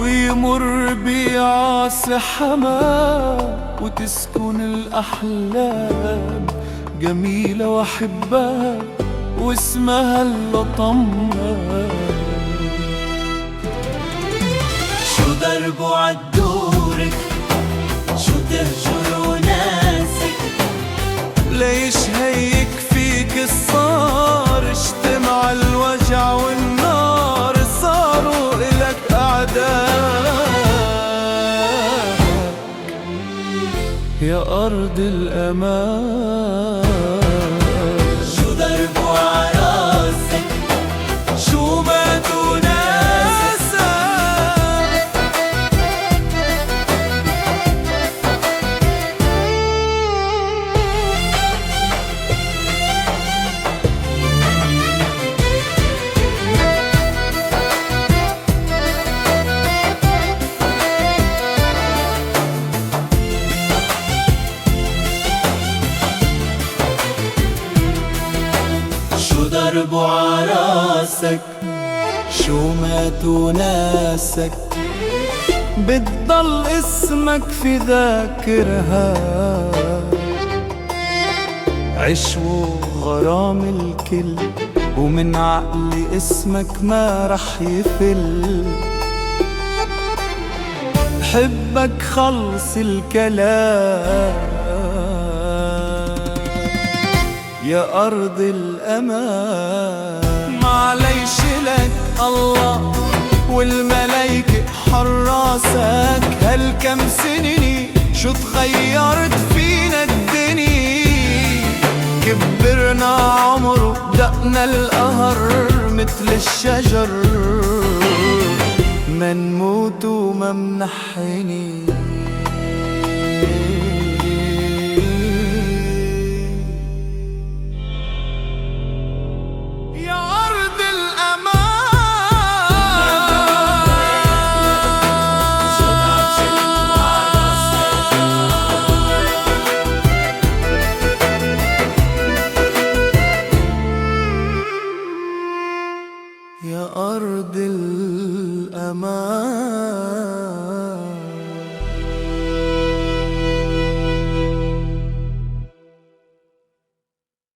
ويمر بيعاص حمام، وتسكن الأحلام جميلة وأحبها واسمها اللطمة. شو دربه عالدورك، شو تهجر وناسك، ليش هيك فيك الصار؟ اجتمع الوجع والنار، صاروا إلك أعداء يا أرض الأمان. شو دربه عراسك، شو ما تناسى، شو دربه عراسك، شو ما تناسك، بتضل اسمك في ذاكرها، عشو غرام الكل، ومن عقلي اسمك ما رح يفل. حبك خلص الكلام يا أرض الأمان. معليش لك الله والملايكة حراسك، هالكم سنيني شو تغيرت فينا الدنيا. كبرنا عمر دقنا القهر مثل الشجر، ما نموت وما منحني. يا أرض الأمان.